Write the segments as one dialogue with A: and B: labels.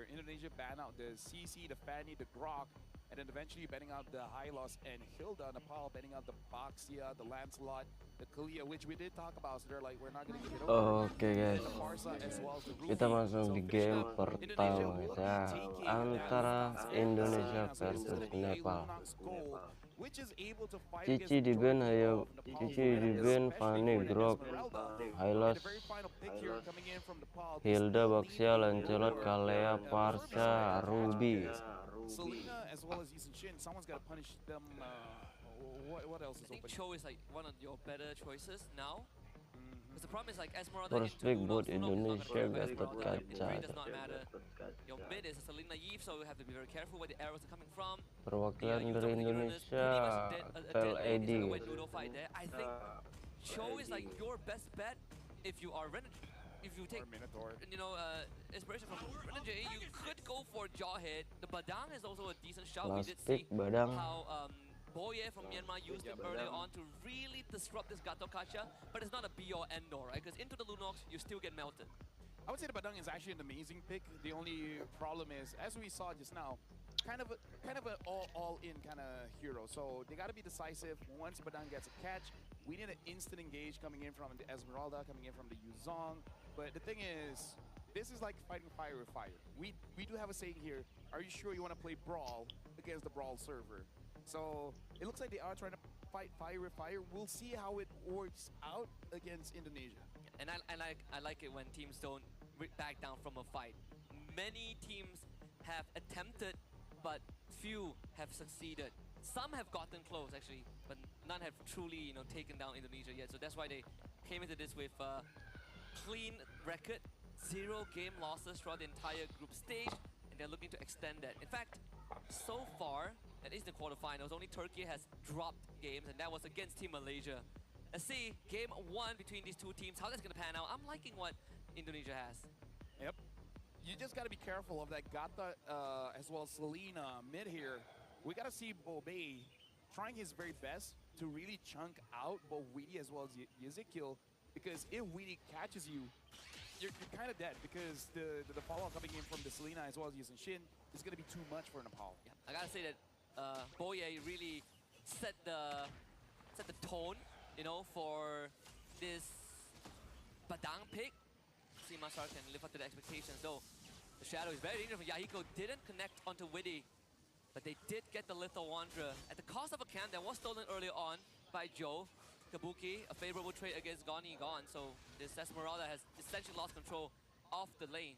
A: where Indonesia ban out the CC, the Fanny, the Grok, and then eventually banning out the Hylos and Hilda. Nepal banning out the Baxia, the Lancelot, the Kalia, which we did talk about. So they're like, we're not going to give it over.
B: Oke guys,
A: And the Farsa as well as the Ruby.
B: kita masuk
A: So
B: di
A: finishing
B: game
A: up, Indonesia
B: pertama
A: will
B: guys
A: be
B: ya,
A: taking
B: antara
A: that Lunox and
B: Indonesia
A: Selena. So this is
B: versus
A: going to be a
B: Nepal.
A: Lunox goal, which is able to fight
B: Cici
A: against
B: di
A: the
B: ban,
A: majority
B: ayo
A: of Nepal's
B: Cici
A: lineup,
B: di ban,
A: especially
B: Fanny,
A: for the
B: Grok,
A: Esmeralda. And
B: Hylos,
A: the very final pick here coming in from Nepal,
B: Hilda,
A: Selena
B: Baxia, Lancelot, Kalea, Parsa, Ruby.
A: Selena as well as Iesf Wec25, someone's got to punish them. What else is
C: I think
A: open?
C: Cho is like one of your better choices now. Because the problem is like Esmeralda
B: First
C: into
B: pick buat
C: Lunox.
B: Indonesia
C: Gatot
B: Gatot
C: The grade
B: Kaca.
C: does not matter. Your mid is a Selena Eve, so you have to be very careful where the arrows are coming from.
B: Perwakilan dari Indonesia,
C: LAD.
B: guys.
C: Ludo fight there. I think Cho is like your best bet if you are if you take, you know, inspiration from Renegade, you could go for Jawhead. The Badang is also a decent shot.
B: Last
C: We did
B: pick,
C: see
B: Badang.
C: how Boye from Myanmar used him earlier on to really disrupt this Gatot Kaca, but it's not a be-all end-all, right? Because into the Lunox, you still get melted.
A: I would say the Badang is actually an amazing pick. The only problem is, as we saw just now, kind of an all-in kind of hero. So they got to be decisive. Once Badang gets a catch, we need an instant engage coming in from the Esmeralda, coming in from the Yuzong. But the thing is, this is like fighting fire with fire. We do have a saying here, are you sure you want to play Brawl against the Brawl server? So it looks like they are trying to fight fire with fire. We'll see how it works out against Indonesia.
C: And I like it when teams don't back down from a fight. Many teams have attempted, but few have succeeded. Some have gotten close actually, but none have truly, you know, taken down Indonesia yet. So that's why they came into this with a clean record, 0 game losses throughout the entire group stage, and they're looking to extend that. In fact, so far, at least in the quarterfinals, only Turkey has dropped games, and that was against Team Malaysia. Let's see, game 1 between these two teams, how that's going to pan out. I'm liking what Indonesia has.
A: Yep. You just got to be careful of that Gata as well as Selena mid here. We got to see Mlbb trying his very best to really chunk out both Weedy as well as Ezekiel, because if Weedy catches you, you're kind of dead, because the follow-up coming in from the Selena as well as Iesf Wec25 is going to be too much for Nepal.
C: Yeah, I gotta say that Boye really set the tone, you know, for this Badang pick. See Masar can live up to the expectations, though. The Shadow is very dangerous. Yahiko didn't connect onto Widdy, but they did get the Lethal Wanderer at the cost of a camp that was stolen earlier on by Joe. Kabuki, a favorable trade against Gone. So this Esmeralda has essentially lost control of the lane.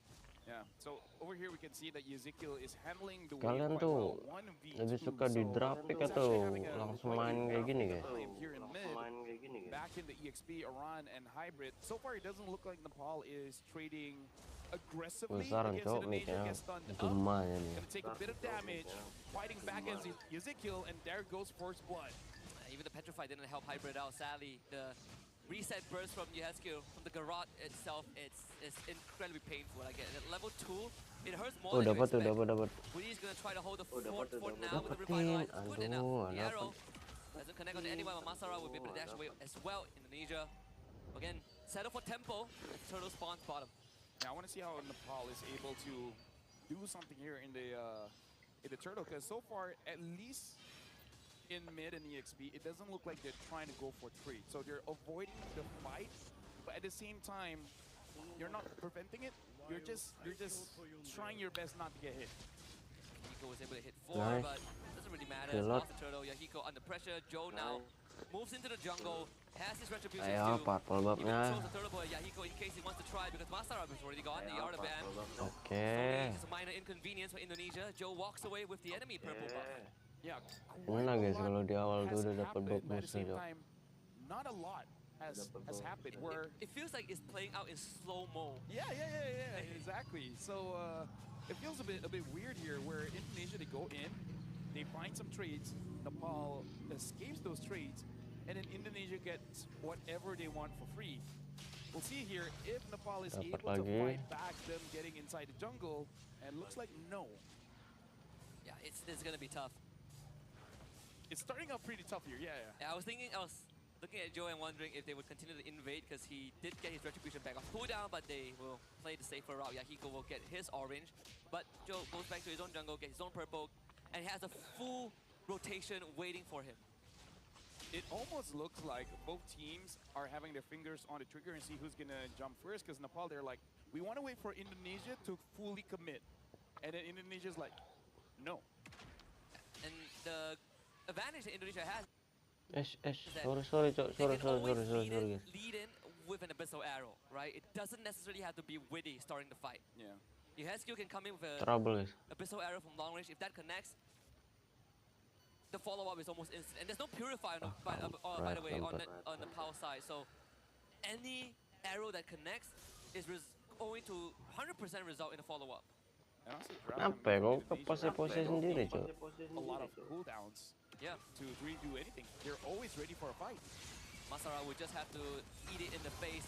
A: Yeah, so over here we can see that Ezekiel is handling the
B: Kalian
A: wave quite
B: tuh
A: well. 1v2,
B: lebih suka di drop pick
A: he's
B: atau
A: actually having a
B: langsung
A: quite
B: main kayak gini guys?
A: here in mid, back in the EXP, Iran, and Hybrid. So far it doesn't look like Nepal is trading aggressively
B: Besaran
A: against
B: cowok
A: Indonesia.
B: miknya,
A: Gets stunned up,
B: cuma ya nih.
A: gonna take a bit of damage, fighting back against Ezekiel, and there goes first blood.
C: Even the Petrify didn't help Hybrid out, sadly. The reset burst from Yeheskel, from the garage itself, it's incredibly painful. Like at level 2, it hurts more than you
B: Dapat tuh,
C: expect.
B: dapat.
C: Woody's gonna try to hold the fort now with the revitalize. It's good enough. The arrow doesn't connect on anyone, but Masara will be able to dash away as well. Indonesia, again, settle for tempo. Turtle spawns bottom.
A: Now I want to see how Nepal is able to do something here in the turtle, because so far, at least in mid and EXP, it doesn't look like they're trying to go for trade. So they're avoiding the fight, but at the same time, you're not preventing it. You're just trying your best not to get hit.
C: Yahiko was able to hit 4,
B: Nice.
C: but it doesn't really matter.
B: Good
C: It's
B: luck.
C: lost the turtle. Yahiko under pressure. Joe now moves into the jungle, has his retribution
B: Ayo,
C: too.
B: purple
C: Even
B: babnya.
C: chose the turtle boy Yahiko in case he wants to try, because Masara is already gone. The art of ban.
B: Oke.
C: It's a minor inconvenience for Indonesia. Joe walks away with the enemy purple buff.
A: Yeah.
B: Gimana guys kalau di awal tuh
A: has
B: udah dapat
A: happened,
B: box
A: but at the
B: musuh
A: same
B: Jo?
A: time, not a lot has happened. Where
C: It feels like it's playing out in slow-mo.
A: yeah, exactly. So it feels a bit weird here, where Indonesia, they go in, they find some trades, Nepal escapes those trades, and then Indonesia gets whatever they want for free. We'll see here if Nepal is
B: Dapat
A: able to
B: lagi.
A: fight back them getting inside the jungle, and looks like no.
C: Yeah, it's gonna be tough.
A: It's starting out pretty tough here, yeah.
C: I was looking at Joe and wondering if they would continue to invade, because he did get his retribution back off cooldown, but they will play the safer route. Yahiko will get his orange, but Joe goes back to his own jungle, gets his own purple, and he has a full rotation waiting for him.
A: It almost looks like both teams are having their fingers on the trigger and see who's gonna jump first, because Nepal, they're like, we want to wait for Indonesia to fully commit. And then Indonesia's like, no.
C: And the advantage that Indonesia has
B: Sorry, Cok.
C: they can always
B: Sorry, guys.
C: lead in with an abyssal arrow, right? It doesn't necessarily have to be witty starting the fight.
A: Yeah.
C: Yehescu can come in with a
B: Trouble, guys.
C: abyssal arrow from long range. If that connects, the follow-up is almost instant. And there's no purifier, by the way, on the power side. So any arrow that connects is going to 100% result in a follow-up.
A: And also,
B: Apa ya, kok kepas-pose sendiri, Cok?
A: a lot of cooldowns
C: Yeah.
A: to really do anything. They're always ready for a fight.
C: Masara would just have to eat it in the face.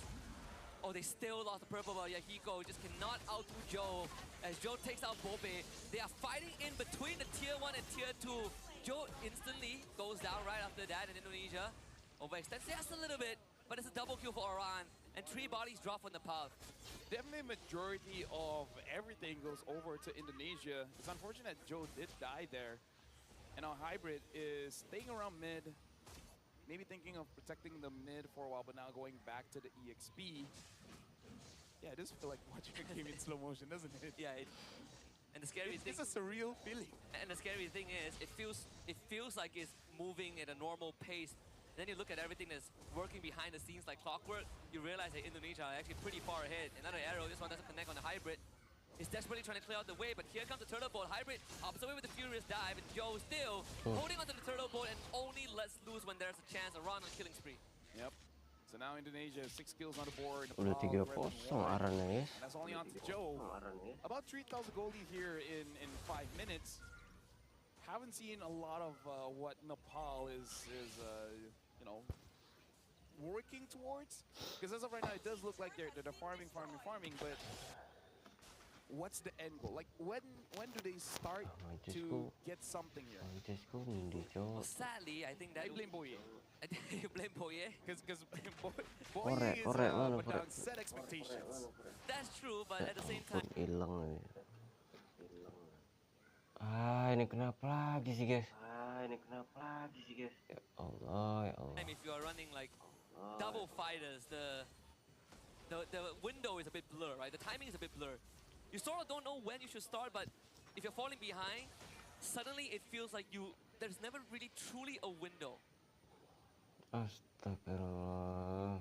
C: Oh, they still lost the purple, but Yahiko just cannot outdo Joe. As Joe takes out Mlbb, they are fighting in between the tier 1 and tier 2. Joe instantly goes down right after that in Indonesia. Overextends just a little bit, but it's a double kill for Oran. And 3 bodies drop on the path.
A: Definitely majority of everything goes over to Indonesia. It's unfortunate Joe did die there. And our hybrid is staying around mid, maybe thinking of protecting the mid for a while, but now going back to the EXP. Yeah, it does feel like watching a game in slow motion, doesn't it?
C: Yeah, and the scary thing.
A: It's a surreal feeling.
C: And the scary thing is, it feels like it's moving at a normal pace. Then you look at everything that's working behind the scenes like clockwork, you realize that Indonesia are actually pretty far ahead. Another arrow, this one doesn't connect on the hybrid. He's desperately trying to clear out the way, but here comes the turtle bolt. Hybrid opposite way with the furious dive, and Joe still holding onto the turtle bolt and only lets loose when there's a chance, a run on killing spree.
A: Yep. So now Indonesia has 6 kills on the board.
B: Udah
A: Nepal,
B: 3-0
A: red and white.
B: Arannya, guys.
A: And that's only on to Joe. About 3,000 goldie here in 5 minutes. Haven't seen a lot of what Nepal is you know, working towards. Because as of right now, it does look like they're farming, but what's the end goal? Like, when do they start to get something here?
C: Well, sadly, I think that
A: I blame Boye.
C: you blame Boye.
A: Because Boye
B: Korek,
A: is
B: mana
A: put
B: korek?
A: down set expectations.
C: That's true, but at the same time,
B: Hilang nih. Ini kenapa lagi sih, guys? Ya Allah, ya Allah.
C: if you are running like double fighters, the window is a bit blurred, right? The timing is a bit blurred. You sort of don't know when you should start, but if you're falling behind, suddenly it feels like there's never really truly a window.
B: Astagfirullah.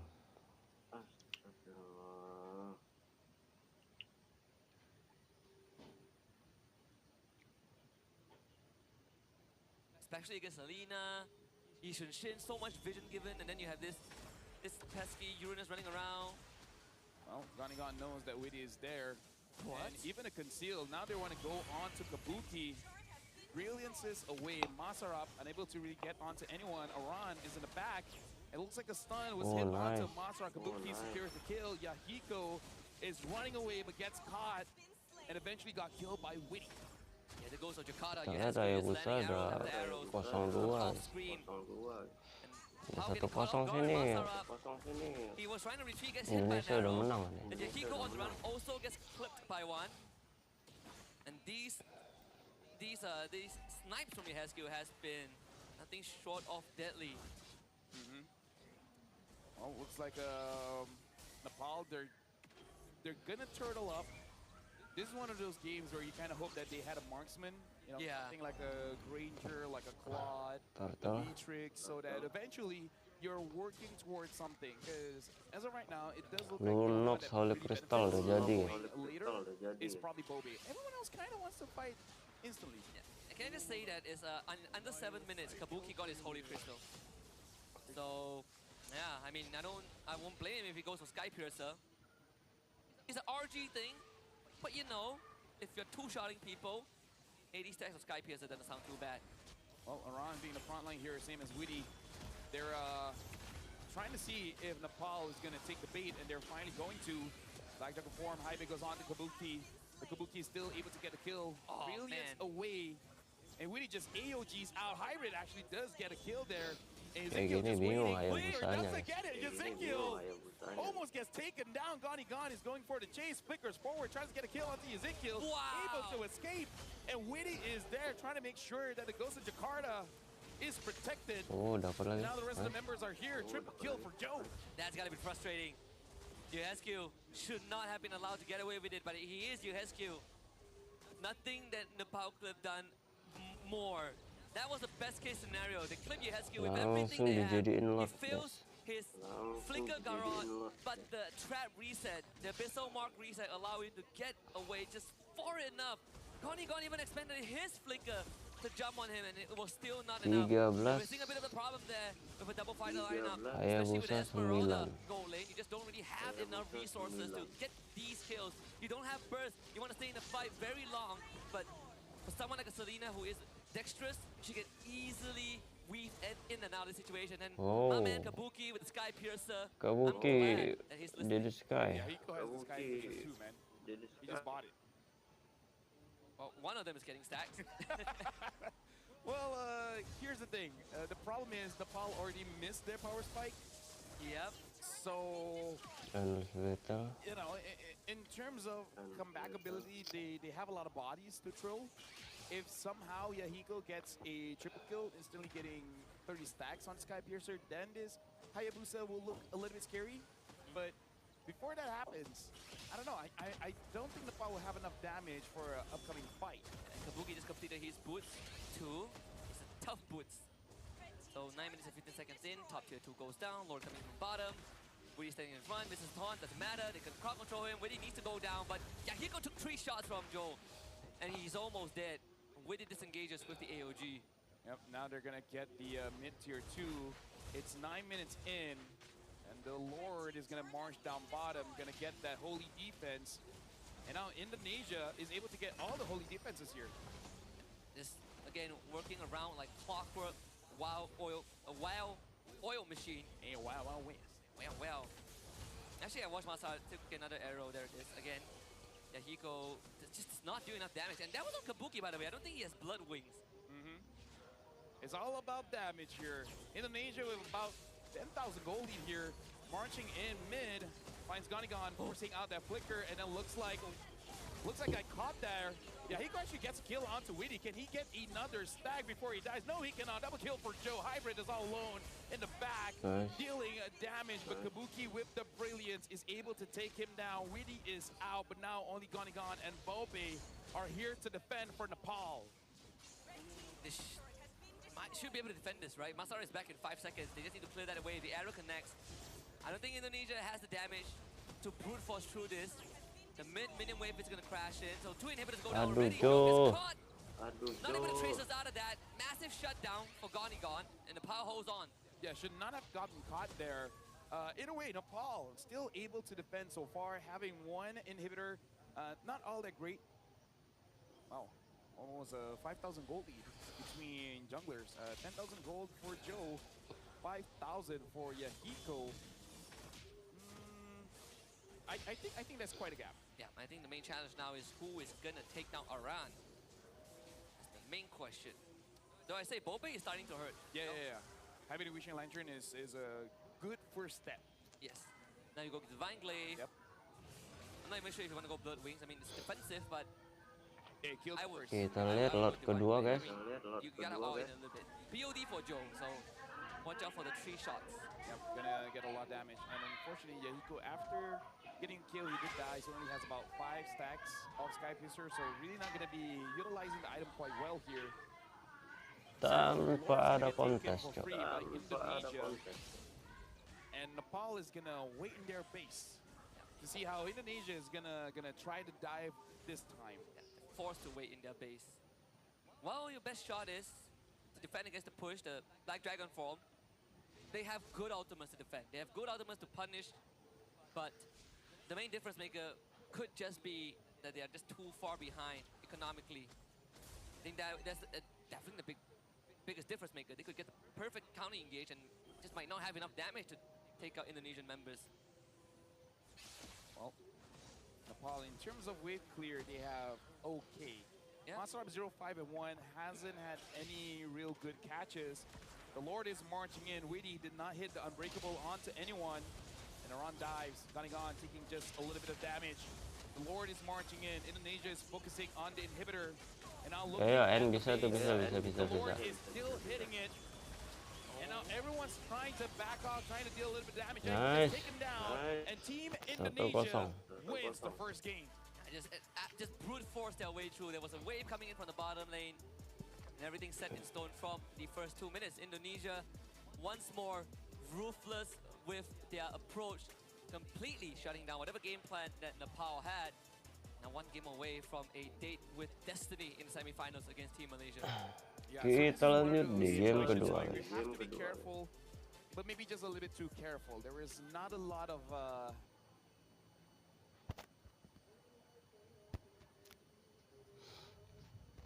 C: Especially against Alina, Yishun Shin, so much vision given, and then you have this pesky Uranus running around.
A: Well, Ganigan knows that Witty is there.
C: What?
A: And even a conceal. Now they want to go on to Kabuki. Brilliance is away. Masarap unable to really get onto anyone. Aran is in the back. It looks like a stun was hit onto Masarap. Kabuki secures the kill. Yahiko is running away but gets caught and eventually got killed by Witty.
C: Yeah, there goes Jakarta.
B: Ternyata ya Busa ada 0-2. Ada 1-0 sini.
C: He was trying to retreat, gets hit by
B: Indonesia
C: an
B: udah
C: arrow.
B: menang
C: And
B: nih.
C: Yahiko on the run also gets clipped by one. And these snipes from Yehescu has been nothing short of deadly.
A: Well, looks like Nepal, they're gonna turtle up. This is one of those games where you kind of hope that they had a marksman, you know,
C: Yeah.
A: something like a Granger, like a Claude, a
B: Turtle.
A: Matrix, so that eventually you're working towards something. Because as of right now, it does look
B: Lunox,
A: like
B: Holy Crystal udah jadi.
A: later is probably Mlbb. Everyone else kind of wants to fight instantly.
C: Yeah. Can I just say that it's under 7 minutes, Kabuki got his Holy Crystal. So, yeah, I mean, I won't blame him if he goes for Sky Piercer. It's an RG thing, but you know, if you're two-shotting people, 80 stacks of Sky Piercer doesn't sound too bad.
A: Well, Iran being the front line here, same as Witty. They're trying to see if Nepal is going to take the bait, and they're finally going to. Black Jungle form, Hybe goes on to Kabuki. The Kabuki is still able to get a kill.
C: Oh,
A: Brilliance
C: man.
A: away. And Witty just AOGs out. Hybrid actually does get a kill there. And
B: Kayak
A: Ezekiel
B: gini
A: just
B: bingung
A: waiting. Clear,
B: Hayabusanya.
A: doesn't get it. Ezekiel almost gets taken down. Gone is going for the chase. Flickers forward, tries to get a kill onto Ezekiel.
C: Wow.
A: Able to escape. And Witty is there trying to make sure that the Ghost of Jakarta is protected.
B: Oh, dapat lagi.
A: Now the rest of
B: Hah?
A: the members are here. Triple kill for Joe.
C: That's gotta be frustrating. Yuhescu should not have been allowed to get away with it, but he is Yuhescu. Nothing that Nepal could have done more. That was the best case scenario. They clip Yuhescu with everything
B: Langsung
C: they have.
B: dijadiin
C: He
B: lot,
C: fails
B: guys.
C: his flicker garrote, but the trap reset, the abyssal mark reset allow him to get away just far enough. Goni even expanded his flicker to jump on him, and it was still not enough.
B: 13.
C: We're seeing a bit of a problem there with a double fighter lineup, especially with
B: Hayabusa
C: Esperona
B: 9.
C: goal lane. You just don't really have enough resources to get these kills. You don't have burst. You want to stay in the fight very long, but for someone like a Selena who is dexterous, she can easily weave in and out of the situation. And my man Kabuki with the Sky Piercer, I'm glad
B: Kabuki
C: that he's
B: di
C: listening.
B: the sky.
A: Yeah, Hiko has the Sky Piercer too, man. He just bought it.
C: Well, one of them is getting stacked.
A: Well, here's the thing. The problem is Nepal already missed their power spike.
C: Yep.
A: So,
B: Dan Vettel.
A: you know, in terms of comeback ability, they have a lot of bodies to throw. If somehow Yahiko gets a triple kill, instantly getting 30 stacks on Sky Piercer, then this Hayabusa will look a little bit scary. But before that happens, I don't know. I don't think Nepal will have enough damage for an upcoming fight.
C: And Kabuki just completed his boots too. It's a tough boots. So 9 minutes and 15 seconds in, top tier 2 goes down, Lord coming from bottom. Witty standing in front, misses taunt, doesn't matter, they can crowd control him, Witty needs to go down, but Yahiko took 3 shots from Joe, and he's almost dead. Witty disengages with the AOG.
A: Yep, now they're gonna get the mid tier 2. It's 9 minutes in, and the Lord is gonna march down bottom, gonna get that holy defense. And now Indonesia is able to get all the holy defenses here.
C: Just, again, working around like clockwork, wild oil machine.
A: Hey, wow, wins.
C: Well. Actually, I watched Masar took another arrow. There it is again. Yahiko just does not do enough damage. And that was on Kabuki, by the way. I don't think he has blood wings.
A: It's all about damage here. Indonesia with about 10,000 gold lead here. Marching in mid. Finds Gonigon forcing out that flicker. And then looks like I caught there. Yahiko actually gets a kill onto Witty. Can he get another stag before he dies? No, he cannot. Double kill for Joe. Hybrid is all alone in the back, dealing damage. But Kabuki with the brilliance is able to take him down. Witty is out, but now only Gonigon and Mlbb are here to defend for Nepal.
C: They should be able to defend this, right? Masar is back in 5 seconds. They just need to clear that away. The arrow connects. I don't think Indonesia has the damage to brute force through this. The mid-minion wave is going to crash in. So 2 inhibitors go down already. Joe gets caught. Not able to trace us out of that. Massive shutdown for Gonigon, and Nepal holds on.
A: Yeah, should not have gotten caught there. In a way, Nepal still able to defend so far, having 1 inhibitor. Not all that great. Wow, almost 5,000 gold lead between junglers. 10,000 gold for Joe, 5,000 for Yahiko. I think that's quite a gap.
C: Yeah, I think the main challenge now is who is going to take down Aran. That's the main question. Though I say Mlbb is starting to hurt.
A: Yeah. Having a Wishing Lantern is a good first step.
C: Yes. Now you go to Divine Glaive.
A: Yep.
C: I'm not even sure if you want to go Blood Wings. I mean, it's defensive, but
A: It kills
C: I would.
A: first.
B: Kita lihat lot kedua, guys.
C: You gotta all in a little bit. POD for Joe, so watch out for the 3 shots.
A: Yep, gonna get a lot of damage. And unfortunately, Yahiko, after getting killed, he did die. So only has about 5 stacks of Sky Piercer. So really not gonna be utilizing the item quite well here.
B: Tanpa ada kontes, Cok.
A: And Nepal is gonna wait in their base to see how Indonesia is gonna try to dive this time.
C: Forced to wait in their base. Well, your best shot is to defend against the push, the Black Dragon form. They have good ultimates to defend. They have good ultimates to punish, but the main difference maker could just be that they are just too far behind economically. I think that's definitely the biggest difference maker. They could get the perfect counter engage and just might not have enough damage to take out Indonesian members.
A: Well, Nepal, in terms of wave clear, they have okay.
C: Yeah.
A: Masarab 0-5-1 hasn't had any real good catches. The Lord is marching in. Witty did not hit the unbreakable onto anyone. And Aran dives. Gunnigan taking just a little bit of damage. The Lord is marching in. Indonesia is focusing on the inhibitor. And now looking at the
B: bisa tuh,
A: base.
B: bisa.
A: The Lord is still hitting it. And now everyone's trying to back off, trying to deal a little bit of damage.
B: Nice.
A: Just taken down. And Team Indonesia wins the first game.
C: Just brute force their way through. There was a wave coming in from the bottom lane. And everything set in stone from the first 2 minutes. Indonesia, once more, ruthless with their approach, completely shutting down whatever game plan that Nepal had. Now 1 game away from a date with destiny in semi-finals against Team Malaysia.
B: Kita lanjut di game kedua.
A: You have to be careful, but maybe just a little bit too careful. There is not a lot of